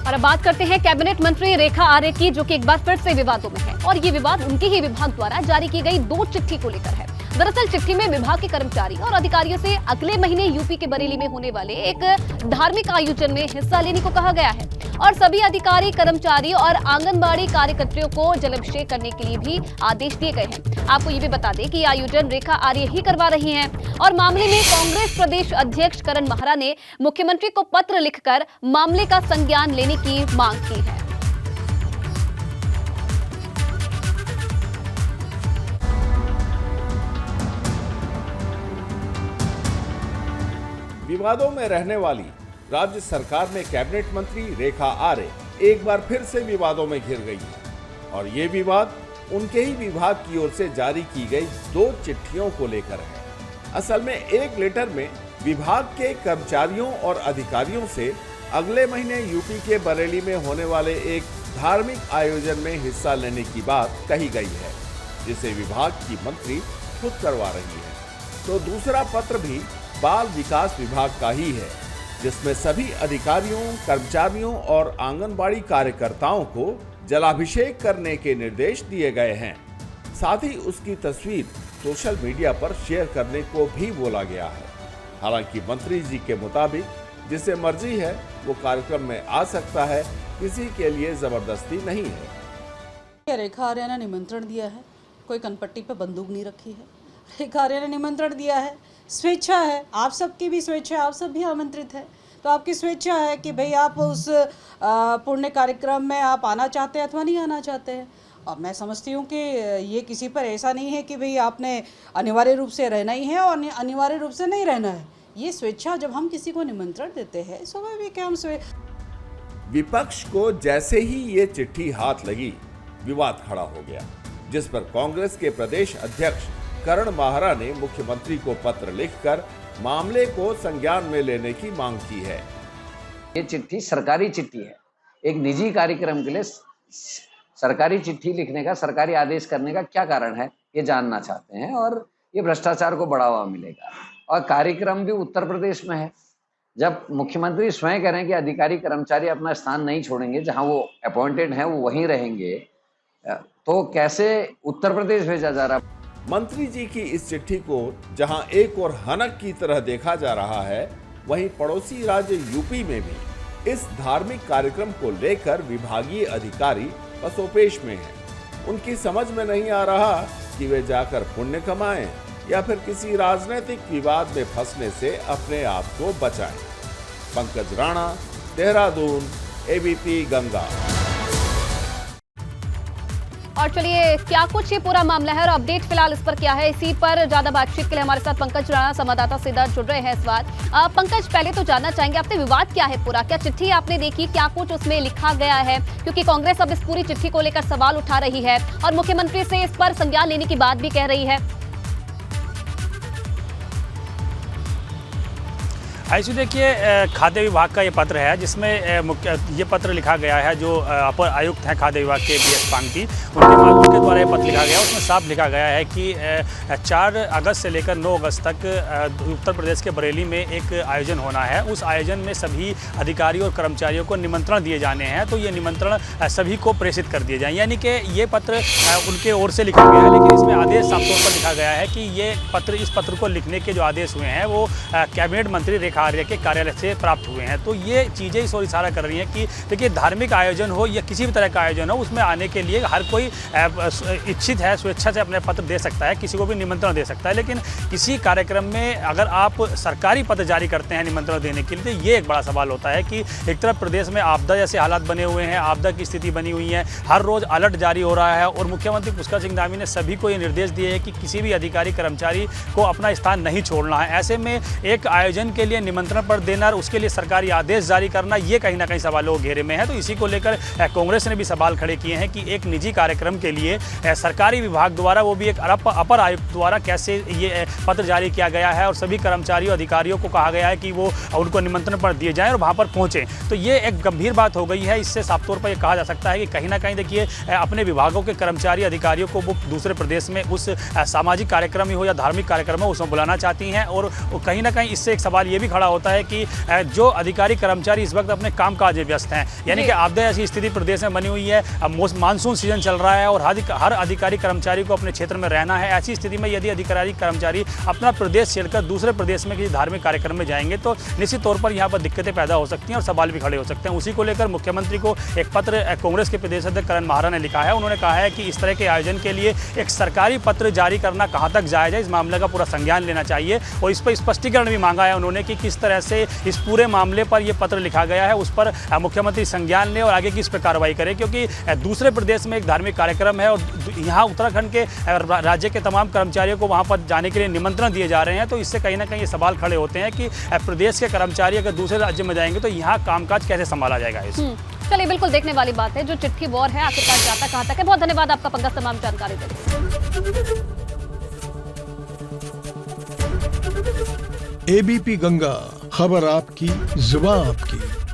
और अब बात करते हैं कैबिनेट मंत्री रेखा आर्य की, जो कि एक बार फिर से विवादों में है और ये विवाद उनके ही विभाग द्वारा जारी की गई 2 चिट्ठी को लेकर है। दरअसल चिट्ठी में विभाग के कर्मचारी और अधिकारियों से अगले महीने यूपी के बरेली में होने वाले एक धार्मिक आयोजन में हिस्सा लेने को कहा गया है और सभी अधिकारी, कर्मचारी और आंगनबाड़ी कार्यकर्तियों को जलाभिषेक करने के लिए भी आदेश दिए गए हैं। आपको ये भी बता दें कि आयोजन रेखा आर्य ही करवा रही हैं और मामले में कांग्रेस प्रदेश अध्यक्ष करण माहरा ने मुख्यमंत्री को पत्र लिखकर मामले का संज्ञान लेने की मांग की है। विवादों में रहने वाली राज्य सरकार में कैबिनेट मंत्री रेखा आर्य एक बार फिर से विवादों में घिर गई है और ये विवाद उनके ही विभाग की ओर से जारी की गई 2 चिट्ठियों को लेकर है। असल में एक लेटर में विभाग के कर्मचारियों और अधिकारियों से अगले महीने यूपी के बरेली में होने वाले एक धार्मिक आयोजन में हिस्सा लेने की बात कही गई है, जिसे विभाग की मंत्री खुद करवा रही है। तो दूसरा पत्र भी बाल विकास विभाग का ही है, जिसमें सभी अधिकारियों, कर्मचारियों और आंगनबाड़ी कार्यकर्ताओं को जलाभिषेक करने के निर्देश दिए गए हैं। साथ ही उसकी तस्वीर सोशल मीडिया पर शेयर करने को भी बोला गया है। हालांकि मंत्री जी के मुताबिक जिसे मर्जी है वो कार्यक्रम में आ सकता है, किसी के लिए जबरदस्ती नहीं है। रेखा आर्य ने निमंत्रण दिया है, कोई कनपट्टी पे बंदूक नहीं रखी है। रेखा आर्य ने निमंत्रण दिया है, स्वेच्छा है, आप सबकी भी स्वेच्छा है, आप सब भी आमंत्रित है। तो आपकी स्वेच्छा है कि भाई आप उस पुण्य कार्यक्रम में आप आना चाहते हैं अथवा नहीं आना चाहते हैं। और मैं समझती हूँ कि ये किसी पर ऐसा नहीं है कि भाई आपने अनिवार्य रूप से रहना ही है और अनिवार्य रूप से नहीं रहना है। ये स्वेच्छा, जब हम किसी को निमंत्रण देते हैं स्वाभाविक है हम विपक्ष को जैसे ही ये चिट्ठी हाथ लगी, विवाद खड़ा हो गया, जिस पर कांग्रेस के प्रदेश अध्यक्ष करण माहरा ने मुख्यमंत्री को पत्र लिखकर मामले को संज्ञान में लेने की मांग की है। ये चिट्ठी सरकारी चिट्ठी है। एक निजी कार्यक्रम के लिए सरकारी चिट्ठी लिखने का, सरकारी आदेश करने का क्या कारण है, ये जानना चाहते हैं और ये भ्रष्टाचार को बढ़ावा मिलेगा। और कार्यक्रम भी उत्तर प्रदेश में है। जब मुख्यमंत्री स्वयं कह रहे हैं कि अधिकारी कर्मचारी अपना स्थान नहीं छोड़ेंगे, जहां वो अपॉइंटेड हैं वो वहीं रहेंगे, तो कैसे उत्तर प्रदेश भेजा जा रहा है? मंत्री जी की इस चिट्ठी को जहां एक और हनक की तरह देखा जा रहा है, वहीं पड़ोसी राज्य यूपी में भी इस धार्मिक कार्यक्रम को लेकर विभागीय अधिकारी पसोपेश में हैं। उनकी समझ में नहीं आ रहा कि वे जाकर पुण्य कमाएं या फिर किसी राजनीतिक विवाद में फंसने से अपने आप को बचाएं। पंकज राणा, देहरादून, एबीपी गंगा। और चलिए, क्या कुछ ये पूरा मामला है और अपडेट फिलहाल इस पर क्या है, इसी पर ज्यादा बातचीत के लिए हमारे साथ पंकज राणा संवाददाता सीधा जुड़ रहे हैं इस बार। पंकज, पहले तो जानना चाहेंगे आपने विवाद क्या है पूरा, क्या चिट्ठी आपने देखी, क्या कुछ उसमें लिखा गया है, क्योंकि कांग्रेस अब इस पूरी चिट्ठी को लेकर सवाल उठा रही है और मुख्यमंत्री से इस पर संज्ञान लेने की बात भी कह रही है। ऐसे देखिए, खाद्य विभाग का ये पत्र है, जिसमें ये पत्र लिखा गया है, जो अपर आयुक्त हैं खाद्य विभाग के बीएस पांगती, उनके द्वारा ये पत्र लिखा गया। उसमें साफ लिखा गया है कि 4 अगस्त से लेकर 9 अगस्त तक उत्तर प्रदेश के बरेली में एक आयोजन होना है। उस आयोजन में सभी अधिकारियों और कर्मचारियों को निमंत्रण दिए जाने हैं, तो ये निमंत्रण सभी को प्रेषित कर दिए जाएँ। यानी कि ये पत्र उनके ओर से लिखा गया है, लेकिन इसमें आदेश साफ तौर पर लिखा गया है कि ये पत्र, इस पत्र को लिखने के जो आदेश हुए हैं वो कैबिनेट मंत्री रेखा आर्य के कार्यालय से प्राप्त हुए हैं। तो ये चीज़ें इस ओर इशारा कर रही हैं कि देखिए, धार्मिक आयोजन हो या किसी भी तरह का आयोजन हो, उसमें आने के लिए हर कोई इच्छित है, स्वेच्छा से अपने पत्र दे सकता है, किसी को भी निमंत्रण दे सकता है। लेकिन किसी कार्यक्रम में अगर आप सरकारी पत्र जारी करते हैं निमंत्रण देने के लिए, तो ये एक बड़ा सवाल होता है कि एक तरफ प्रदेश में आपदा जैसे हालात बने हुए हैं, आपदा की स्थिति बनी हुई है, हर रोज़ अलर्ट जारी हो रहा है और मुख्यमंत्री पुष्कर सिंह धामी ने सभी को ये निर्देश दिए हैं कि किसी भी अधिकारी कर्मचारी को अपना स्थान नहीं छोड़ना है। ऐसे में एक आयोजन के लिए निमंत्रण पर देना और उसके लिए सरकारी आदेश जारी करना, ये कहीं ना कहीं सवालों के घेरे में है। तो इसी को लेकर कांग्रेस ने भी सवाल खड़े किए हैं कि एक निजी कार्यक्रम के लिए सरकारी विभाग द्वारा, वो भी एक अपर आयुक्त द्वारा कैसे ये पत्र जारी किया गया है और सभी कर्मचारियों अधिकारियों को कहा गया है कि वो उनको निमंत्रण पर दिए जाएं और वहाँ पर पहुँचें। तो ये एक गंभीर बात हो गई है। इससे साफ तौर पर यह कहा जा सकता है कि कहीं ना कहीं देखिए, अपने विभागों के कर्मचारी अधिकारियों को वो दूसरे प्रदेश में उस सामाजिक कार्यक्रम ही हो या धार्मिक कार्यक्रम हो, उसमें बुलाना चाहती हैं और कहीं ना कहीं इससे एक सवाल ये भी खड़ा होता है कि जो अधिकारी कर्मचारी इस वक्त अपने कामकाज में व्यस्त हैं, यानी कि आपदा ऐसी स्थिति प्रदेश में बनी हुई है। अब मानसून सीजन चल रहा है और हर अधिकारी कर्मचारी को अपने क्षेत्र में रहना है। ऐसी स्थिति में यदि अधिकारी कर्मचारी अपना प्रदेश छोड़कर दूसरे प्रदेश में किसी धार्मिक कार्यक्रम में जाएंगे तो निश्चित तौर पर यहाँ पर दिक्कतें पैदा हो सकती हैं और सवाल भी खड़े हो सकते हैं। उसी को लेकर मुख्यमंत्री को एक पत्र कांग्रेस के प्रदेश अध्यक्ष करण माहरा ने लिखा है। उन्होंने कहा है कि इस तरह के आयोजन के लिए एक सरकारी पत्र जारी करना कहाँ तक जायज़ है, इस मामले का पूरा संज्ञान लेना चाहिए और इस पर स्पष्टीकरण भी मांगा है उन्होंने कि किस तरह से इस पूरे मामले पर यह पत्र लिखा गया है, उस पर मुख्यमंत्री संज्ञान ले और आगे की इस पर कार्रवाई करें, क्योंकि दूसरे प्रदेश में एक धार्मिक कार्यक्रम है और यहाँ उत्तराखंड के राज्य के तमाम कर्मचारियों को वहाँ पर जाने के लिए निमंत्रण दिए जा रहे हैं। तो इससे कहीं ना कहीं ये सवाल खड़े होते हैं कि प्रदेश के कर्मचारी अगर दूसरे राज्य में जाएंगे तो यहाँ कामकाज कैसे संभाला जाएगा। चलिए, बिल्कुल देखने वाली बात है जो चिट्ठी वॉर है आखिरकार जाता कहाँ तक है। बहुत धन्यवाद आपका पंकज तमाम जानकारी देने के लिए। एबीपी गंगा, खबर आपकी, जुबान आपकी।